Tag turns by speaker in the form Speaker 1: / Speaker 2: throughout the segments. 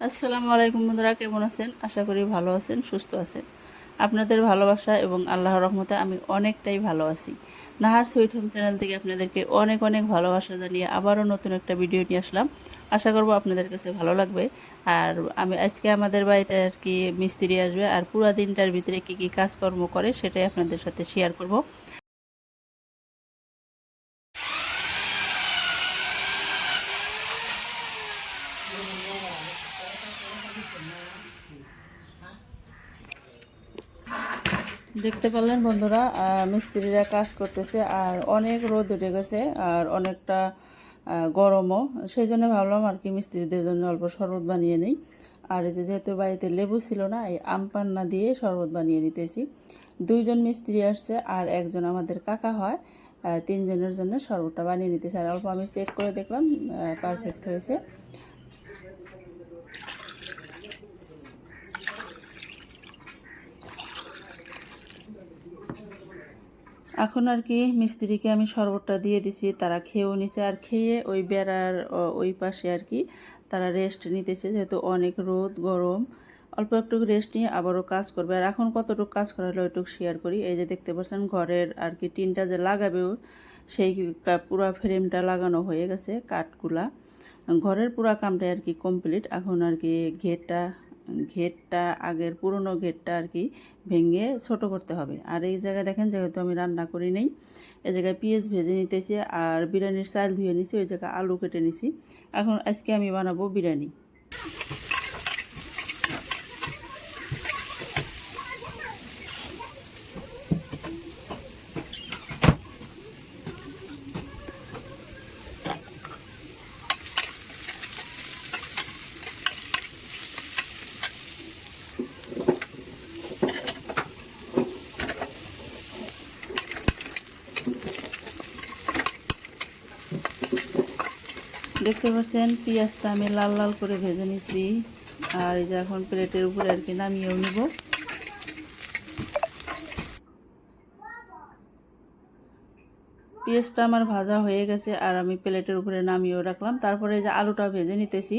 Speaker 1: আসসালামু আলাইকুম বন্ধুরা, কেমন আছেন? আশা করি ভালো আছেন, সুস্থ আছেন। আপনাদের ভালোবাসা এবং আল্লাহর রহমতে আমি অনেকটাই ভালো আছি। নাহার সুইট হোম চ্যানেল থেকে আপনাদেরকে অনেক অনেক ভালোবাসা জানিয়ে আবারও নতুন একটা ভিডিও নিয়ে আসলাম। আশা করব আপনাদের কাছে ভালো লাগবে। আর আমি আজকে আমাদের বাড়িতে আর কি মিস্ত্রি আসবে, আর পুরো দিনটার ভিতরে কী কী কাজকর্ম করে সেটাই আপনাদের সাথে শেয়ার করব। দেখতে পারলেন বন্ধুরা, মিস্ত্রিরা কাজ করতেছে আর অনেক রোদ উঠে গেছে আর অনেকটা গরমও। সেই জন্য ভাবলাম আর কি মিস্ত্রিদের জন্য অল্প শরবত বানিয়ে নিই। আর এই যে যেহেতু বাড়িতে লেবু ছিল না, এই আম পান্না দিয়ে শরবত বানিয়ে নিতেছি। দুইজন মিস্ত্রি আসছে আর একজন আমাদের কাকা হয়। তিনজনের জন্য শরবতটা বানিয়ে নিতেছি। আর অল্প আমি চেক করে দেখলাম পারফেক্ট হয়েছে। এখন আর কি মিস্ত্রিকে আমি শরবতটা দিয়ে দিছি, তারা খেয়েও নিছে। আর খেয়ে ওই বেড়ার ওই পাশে আর কি তারা রেস্ট নিতেছে, যেহেতু অনেক রোদ গরম। অল্প একটু রেস্ট নিয়ে আবারও কাজ করবে। আর এখন কতটুকু কাজ করা হলো ওইটুকু শেয়ার করি। এই যে দেখতে পাচ্ছেন ঘরের আর কি টিনটা যে লাগাবেও, সেই পুরা ফ্রেমটা লাগানো হয়ে গেছে, কাঠগুলা। ঘরের পুরা কামটা আর কি কমপ্লিট। এখন আর কি ঘেরটা আগের পুরনো ঘেরটা আর কি ভেঙে ছোট করতে হবে। আর এই জায়গায় দেখেন, যেহেতু আমি রান্না করি নেই, এই জায়গায় পেঁয়াজ ভেজে নিতেছি আর বিরিয়ানির চাল ধুয়ে নিছি, ওই জায়গায় আলু কেটে নিছি। এখন আজকে আমি বানাবো বিরিয়ানি। দেখতে পাচ্ছেন পেঁয়াজটা আমি লাল লাল করে ভেজে নিচ্ছি। আর এই যে এখন প্লেটের উপরে আর কি নামিয়েও নিব। পেঁয়াজটা আমার ভাজা হয়ে গেছে আর আমি প্লেটের উপরে নামিয়েও রাখলাম। তারপরে যে আলুটা ভেজে নিতেছি,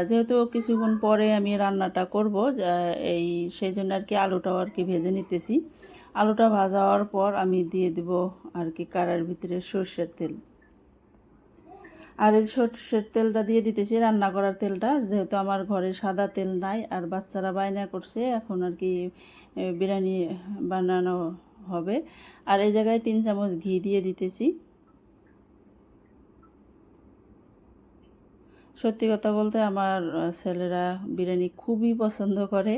Speaker 1: যেহেতু কিছুক্ষণ পরে আমি রান্নাটা করব, এই সেই জন্য আর কি আলুটাও আর কি ভেজে নিতেছি। আলুটা ভাজা হওয়ার পর আমি দিয়ে দেব আর কি কড়াইয়ের ভিতরে সর্ষের তেল। আর এই সর্ষের তেলটা দিয়ে দিতেছি, রান্না করার তেলটা, যেহেতু আমার ঘরে সাদা তেল নাই আর বাচ্চারা বায়না করছে এখন আর কি বিরিয়ানি বানানো হবে। আর এই জায়গায় 3 চামচ ঘি দিয়ে দিতেছি। সত্যি কথা বলতে আমার ছেলেরা বিরিয়ানি খুবই পছন্দ করে।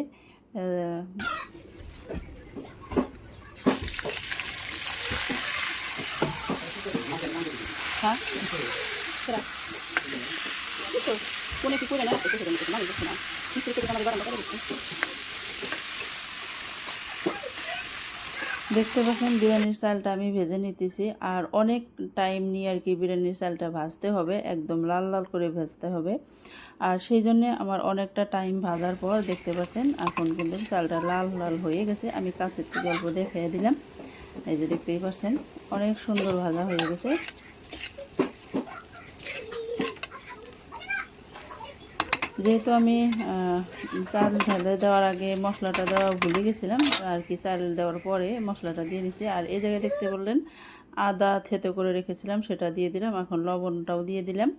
Speaker 1: হ্যাঁ, দেখতে পাচ্ছেন বিরিয়ানির চালটা আমি ভেজে নিতেছি। আর অনেক টাইম নিয়ে আর কি বিরিয়ানির চালটা ভাজতে হবে, একদম লাল লাল করে ভাজতে হবে। আর সেই জন্যে আমার অনেকটা টাইম ভাজার পর দেখতে পাচ্ছেন এখন কিন্তু চালটা লাল লাল হয়ে গেছে। আমি কাছের থেকে অল্প দেখিয়ে দিলাম। এই যে দেখতেই পাচ্ছেন অনেক সুন্দর ভাজা হয়ে গেছে। যেহেতু আমি চাল ঢেলে দেওয়ার আগে মশলাটা দেওয়া ভুলে গেছিলাম, আর কি চাল দেওয়ার পরে মশলাটা দিয়ে নিচ্ছি। আর এই জায়গায় দেখতে বললেন আদা থেতো করে রেখেছিলাম, সেটা দিয়ে দিলাম। এখন লবণটাও দিয়ে দিলাম।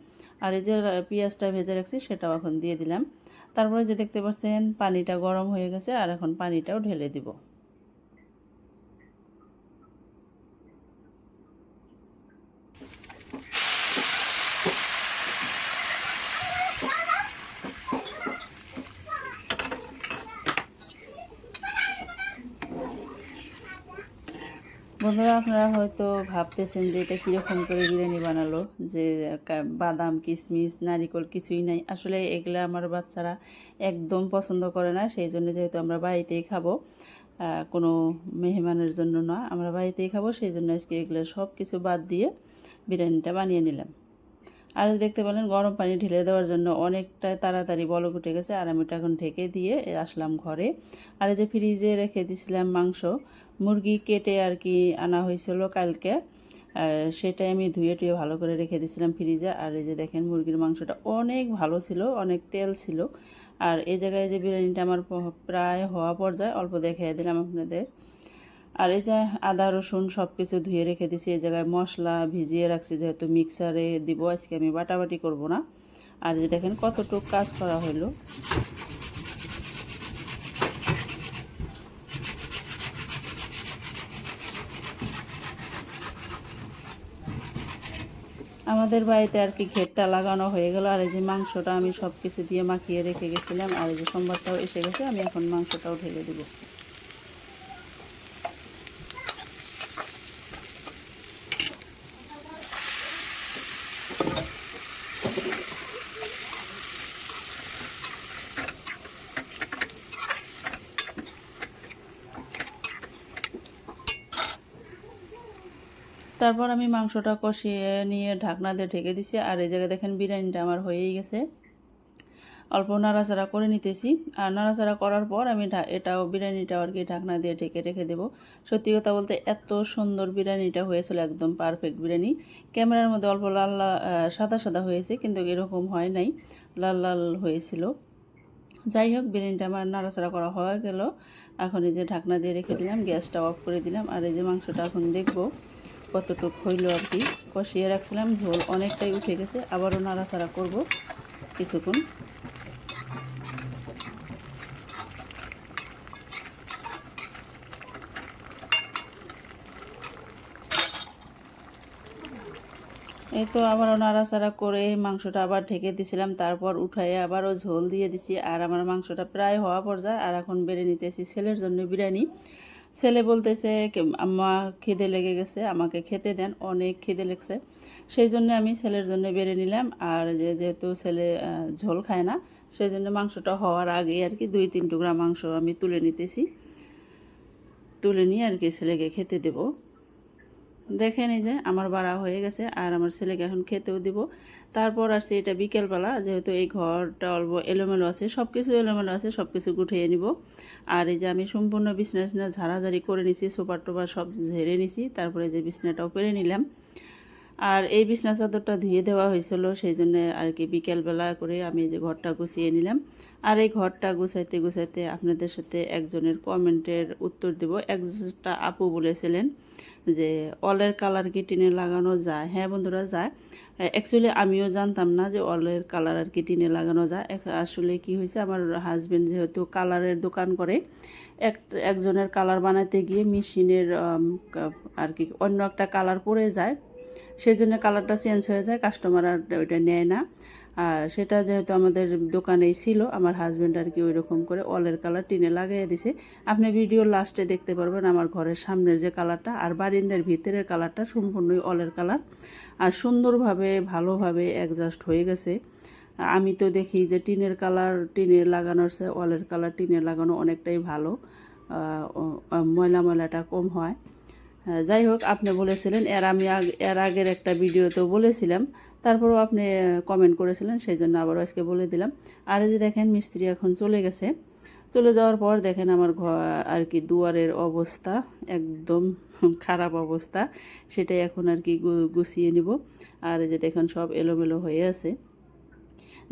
Speaker 1: আর এই যে পেঁয়াজটা ভেজে রাখছি সেটাও এখন দিয়ে দিলাম। তারপরে যে দেখতে পাচ্ছেন পানিটা গরম হয়ে গেছে, আর এখন পানিটাও ঢেলে দিব। বন্ধুরা, আপনারা হয়তো ভাবতেছেন যে এটা কীরকম করে বিরিয়ানি বানালো, যে বাদাম কিশমিশ নারিকেল কিছুই নাই। আসলে এগুলো আমার বাচ্চারা একদম পছন্দ করে না। সেই জন্য, যেহেতু আমরা বাড়িতেই খাবো, কোনো মেহমানের জন্য না, আমরা বাড়িতেই খাবো, সেই জন্য আজকে এগুলো সব কিছু বাদ দিয়ে বিরিয়ানিটা বানিয়ে নিলাম। আর দেখতে পেলেন গরম পানি ঢেলে দেওয়ার জন্য অনেকটা তাড়াতাড়ি বলক উঠে গেছে। আর আমি এখন ঢেকে দিয়ে আসলাম ঘরে। আর এই যে ফ্রিজে রেখে দিয়েছিলাম মাংস, মুরগি কেটে আর কি আনা হয়েছিল কালকে। সেটাই আমি ধুয়ে টুয়ে ভালো করে রেখে দিয়েছিলাম ফ্রিজে। আর এই যে দেখেন মুরগির মাংসটা অনেক ভালো ছিল, অনেক তেল ছিল। আর এই জায়গায় যে বিরিয়ানিটা আমার প্রায় হওয়া পর্যায়ে অল্প দেখিয়ে দিলাম আপনাদের। আর এই যে আদা রসুন সব কিছু ধুয়ে রেখে দিছি। এই জায়গায় মশলা ভিজিয়ে রাখছি, যেহেতু মিক্সারে দিব আজকে, আমি বাটাবাটি করব না। আর যে দেখেন কতটুকু কাজ করা হলো। আমাদের বাড়িতে আর কি ঘেরটা লাগানো হয়ে গেল। আর এই যে মাংসটা আমি সব কিছু দিয়ে মাখিয়ে রেখে গেছিলাম। আর এই যে সোমবারটাও এসে গেছে, আমি এখন মাংসটাও ঢেলে দেবো। তারপর আমি মাংসটা কষিয়ে নিয়ে ঢাকনা দিয়ে ঢেকে দিছি। আর এই জায়গায় দেখেন বিরিয়ানিটা আমার হয়েই গেছে। অল্প নাড়াচাড়া করে নিতেছি। আর নাড়াচাড়া করার পর আমি এটাও বিরিয়ানিটাও আর কি ঢাকনা দিয়ে ঢেকে রেখে দেবো। সত্যি কথা বলতে এত সুন্দর বিরিয়ানিটা হয়েছিল, একদম পারফেক্ট বিরিয়ানি। ক্যামেরার মধ্যে অল্প লাল সাদা সাদা হয়েছে, কিন্তু এরকম হয় নাই, লাল লাল হয়েছিল। যাই হোক, বিরিয়ানিটা আমার নাড়াচাড়া করা হয়ে গেল। এখন এই যে ঢাকনা দিয়ে রেখে দিলাম, গ্যাসটা অফ করে দিলাম। আর এই যে মাংসটা এখন দেখবো কতটুকু হইলো আর কি। কষিয়ে রাখছিলাম, ঝোল অনেকটাই উঠে গেছে। আবারও নাড়াচাড়া করব কিছুক্ষণ। এই তো আবারও নাড়াচাড়া করে মাংসটা আবার ঢেকে দিছিলাম। তারপর উঠাইয়ে আবারও ঝোল দিয়ে দিছি। আর আমার মাংসটা প্রায় হওয়া পর্যায়ে। আর এখন বেড়ে নিতেছি ছেলের জন্য বিরিয়ানি। ছেলে বলতেছে আম্মা খিদে লেগে গেছে, আমাকে খেতে দেন, অনেক খিদে লেগছে। সেই জন্য আমি ছেলের জন্য বেড়ে নিলাম। আর যেহেতু ছেলে ঝোল খায় না, সেই জন্য মাংসটা হওয়ার আগে আর কি 2-3 টুকরা মাংস আমি তুলে নিতেছি। তুলে নিয়ে আর কি ছেলেকে খেতে দেবো। দেখেন এই যে আমার বাড়া হয়ে গেছে। আর আমার ছেলেকে এখন খেতেও দিব। তারপর আসছে এটা বিকেলবেলা, যেহেতু এই ঘরটা অল্প এলোমেলো আছে, সব কিছু এলোমেলো আছে, সব কিছু গুছিয়ে নিব। আর এই যে আমি সম্পূর্ণ বিছনা ঝাড়াঝাড়ি করে নিছি, সোপার টোপার সব ঝেড়ে নিছি। তারপরে যে বিছনাটাও পেরে নিলাম। আর এই বিছনা চাদরটা ধুয়ে দেওয়া হয়েছিল, সেই জন্য আর কি বিকেলবেলা করে আমি যে ঘরটা গুছিয়ে নিলাম। আর এই ঘরটা গুছাইতে গুছাইতে আপনাদের সাথে একজনের কমেন্টের উত্তর দেব। একটা আপু বলেছিলেন যে অলের কালার কি টিনে লাগানো যায়? হ্যাঁ বন্ধুরা, যায়। অ্যাকচুয়ালি আমিও জানতাম না যে অলের কালার আর কি টিনে লাগানো যায়। আসলে কি হয়েছে, আমার হাজব্যান্ড যেহেতু কালারের দোকান করে, একজনের কালার বানাতে গিয়ে মেশিনের আর কি অন্য একটা কালার পড়ে যায়, সেই জন্য কালারটা চেঞ্জ হয়ে যায়, কাস্টমার আর ওইটা নেয় না। আর সেটা যেহেতু আমাদের দোকানেই ছিল, আমার হাজব্যান্ড আর কি ওই রকম করে অলের কালার টিনে লাগিয়ে দিছে। আপনি ভিডিওর লাস্টে দেখতে পারবেন আমার ঘরের সামনের যে কালারটা আর বারিন্দার ভিতরের কালারটা সম্পূর্ণই অলের কালার। আর সুন্দরভাবে ভালোভাবে অ্যাডজাস্ট হয়ে গেছে। আমি তো দেখি যে টিনের কালার টিনে লাগানোর চেয়ে অলের কালার টিনে লাগানো অনেকটাই ভালো, ময়লা ময়লাটা কম হয়। যাই হোক, আপনি বলেছিলেন, এর আগের একটা ভিডিওতেও বলেছিলাম, তারপরেও আপনি কমেন্ট করেছিলেন, সেই জন্য আবারও আজকে বলে দিলাম। আর এই যে দেখেন মিস্ত্রি এখন চলে গেছে। চলে যাওয়ার পর দেখেন আমার ঘর আর কি দুয়ারের অবস্থা একদম খারাপ অবস্থা, সেটাই এখন আর কি গুছিয়ে নিব। আর এই যে দেখেন সব এলোমেলো হয়ে আছে,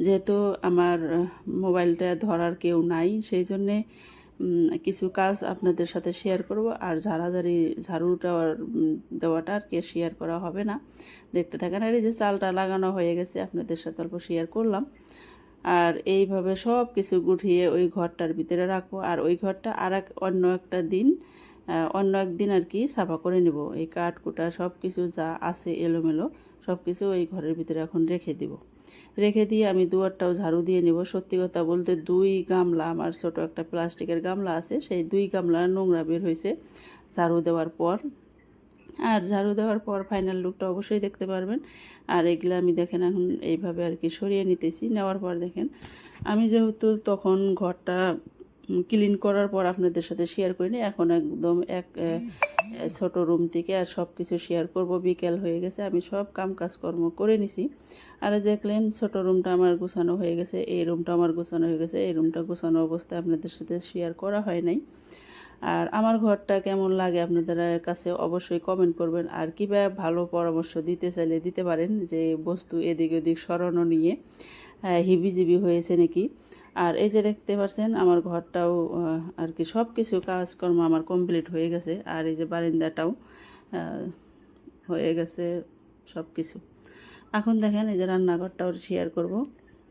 Speaker 1: যেহেতু আমার মোবাইলটা ধরার কেউ নাই, সেই জন্যে কিছু কাজ আপনাদের সাথে শেয়ার করব। আর ঝাড়ুটা দেওয়াটা আর কি শেয়ার করা হবে না, দেখতে থাকেন। আর এই যে চালটা লাগানো হয়ে গেছে, আপনাদের সাথে অল্প শেয়ার করলাম। আর এইভাবে সব কিছু গুছিয়ে ওই ঘরটার ভিতরে রাখবো। আর ওই ঘরটা অন্য একদিন আর কি সাফা করে নেব। এই কাঠকুটা সব কিছু যা আছে এলোমেলো সব কিছু ওই ঘরের ভিতরে এখন রেখে দিয়ে আমি দুয়ারটাও ঝাড়ু দিয়ে নেব। সত্যি কথা বলতে 2 গামলা, আমার ছোট একটা প্লাস্টিকের গামলা আছে, সেই 2 গামলা নোংরা বের হয়েছে ঝাড়ু দেওয়ার পর। আর ঝাড়ু দেওয়ার পর ফাইনাল লুকটা অবশ্যই দেখতে পারবেন। আর এগুলো আমি দেখেন এখন এইভাবে আর কি সরিয়ে নিতেছি। নেওয়ার পর দেখেন আমি যেহেতু তখন ঘরটা ক্লিন করার পর আপনাদের সাথে শেয়ার করিনি, এখন একদম ছোট রুম থেকে আর সব কিছু শেয়ার করব। বিকেল হয়ে গেছে, আমি সব কাজকর্ম করে নিছি। আর দেখলেন ছোট রুমটা আমার গোছানো হয়ে গেছে, এই রুমটা আমার গোছানো হয়ে গেছে। এই রুমটা গোছানো অবস্থায় আপনাদের সাথে শেয়ার করা হয় নাই। আর আমার ঘরটা কেমন লাগে আপনাদের কাছে অবশ্যই কমেন্ট করবেন। আর কীভাবে ভালো পরামর্শ দিতে চাইলে দিতে পারেন, যে বস্তু এদিক ওদিক সরানো নিয়ে হিবিজিবি হয়েছে নাকি। আর এই যে দেখতে পাচ্ছেন আমার ঘরটাও আর কি সব কিছু কাজকর্ম আমার কমপ্লিট হয়ে গেছে। আর এই যে বারান্দাটাও হয়ে গেছে সব কিছু। এখন দেখেন এই যে রান্নাঘরটাও শেয়ার করব।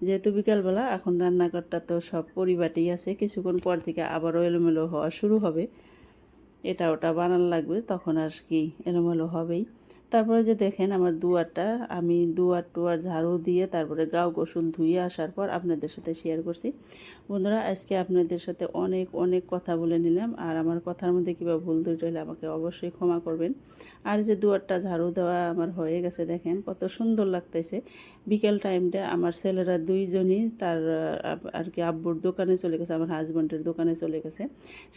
Speaker 1: যেহেতু বিকালবেলা, এখন রান্নাঘরটা তো সব পরিপাটি আছে, কিছুক্ষণ পর থেকে আবারও এলোমেলো হওয়া শুরু হবে। এটা ওটা বানানো লাগবে, তখন আর কি এলোমেলো হবেই। তারপরে যে দেখেন আমার দুয়ারটা, আমি দুয়ার টুয়ার ঝাড়ু দিয়ে তারপরে গাও গোসল ধুয়ে আসার পর আপনাদের সাথে শেয়ার করছি। বন্ধুরা, আজকে আপনাদের সাথে অনেক অনেক কথা বলে নিলাম। আর আমার কথার মধ্যে কিংবা ভুল ত্রুটি হলে আমাকে অবশ্যই ক্ষমা করবেন। আর যে দুয়ারটা ঝাড়ু দেওয়া আমার হয়ে গেছে, দেখেন কত সুন্দর লাগতেছে। বিকেল টাইমটা আমার ছেলেরা দুইজনই তার আর কি আব্বুর দোকানে চলে গেছে, আমার হাজব্যান্ডের দোকানে চলে গেছে।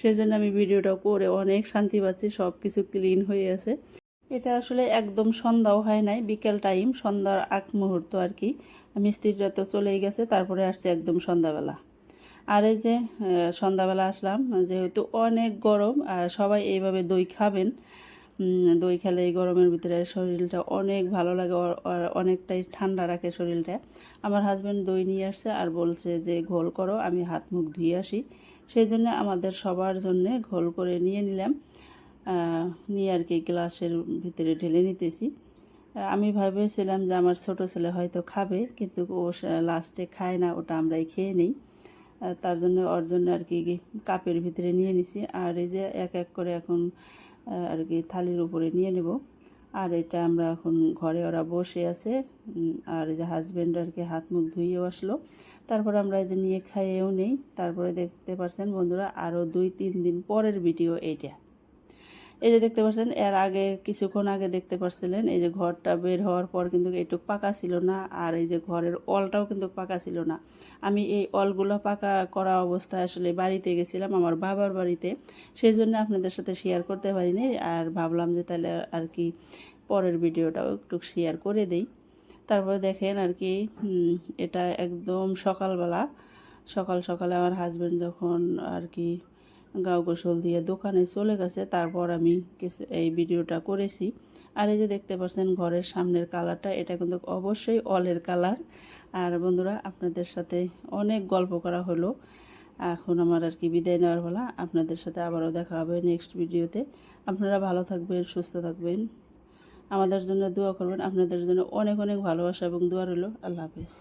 Speaker 1: সেজন্য আমি ভিডিওটা করে অনেক শান্তি পাচ্ছি, সব কিছু ক্লিন হয়ে আছে। এটা আসলে একদম সন্ধ্যাও হয় নাই, বিকেল টাইম, সন্ধ্যার আগ মুহূর্ত আর কি। মিস্ত্রিরা তো চলেই গেছে, তারপরে আসছে একদম সন্ধ্যাবেলা। আর এই যে সন্ধ্যাবেলা আসলাম, যেহেতু অনেক গরম আর সবাই এইভাবে দই খাবেন। দই খেলে এই গরমের ভিতরে শরীরটা অনেক ভালো লাগে, আর অনেকটাই ঠান্ডা রাখে শরীরটা। আমার হাজব্যান্ড দই নিয়ে আসছে আর বলছে যে ঘোল করো, আমি হাত মুখ ধুয়ে আসি। সেই জন্য আমাদের সবার জন্যে ঘোল করে নিয়ে নিলাম, নিয়ে আর কি গ্লাসের ভিতরে ঢেলে নিতেছি। আমি ভেবেছিলাম যে আমার ছোট ছেলে হয়তো খাবে, কিন্তু ও লাস্টে খায় না, ওটা আমরাই খেয়ে নিই। তার জন্য ওর জন্য আর কি কাপের ভিতরে নিয়ে নিছি। আর এই যে এক এক করে এখন আর কি থালির উপরে নিয়ে নেব। আর এটা আমরা এখন ঘরে, ওরা বসে আছে। আর এই যে হাজব্যান্ড আর কি হাত মুখ ধুয়েও আসলো, তারপর আমরা এই যে নিয়ে খাইয়েও নেই। তারপরে দেখতে পাচ্ছেন বন্ধুরা, আরও 2-3 দিন পরের ভিডিও এইটা। এই যে দেখতে পাচ্ছেন, এর আগে কিছুক্ষণ আগে দেখতে পাচ্ছিলেন এই যে ঘরটা বের হওয়ার পর কিন্তু এইটুক পাকা ছিল না, আর এই যে ঘরের অলটাও কিন্তু পাকা ছিল না। আমি এই অলগুলো পাকা করা অবস্থায় আসলে বাড়িতে গেছিলাম, আমার বাবার বাড়িতে। সেই জন্য আপনাদের সাথে শেয়ার করতে পারিনি, আর ভাবলাম যে তাহলে আর কি পরের ভিডিওটাও একটু শেয়ার করে দেই। তারপরে দেখেন আর কি এটা একদম সকালবেলা, সকাল সকালে আমার হাজব্যান্ড যখন আর কি গাও গোসল দিয়ে দোকানে চলে গেছে, তারপর আমি এই ভিডিওটা করেছি। আর এই যে দেখতে পাচ্ছেন ঘরের সামনের কালারটা, এটা কিন্তু অবশ্যই অলের কালার। আর বন্ধুরা, আপনাদের সাথে অনেক গল্প করা হলো, এখন আমার আর কি বিদায় নেওয়ার বেলা। আপনাদের সাথে আবারও দেখা হবে নেক্সট ভিডিওতে। আপনারা ভালো থাকবেন, সুস্থ থাকবেন, আমাদের জন্য দোয়া করবেন। আপনাদের জন্য অনেক অনেক ভালোবাসা এবং দোয়া রইল। আল্লাহ হাফেজ।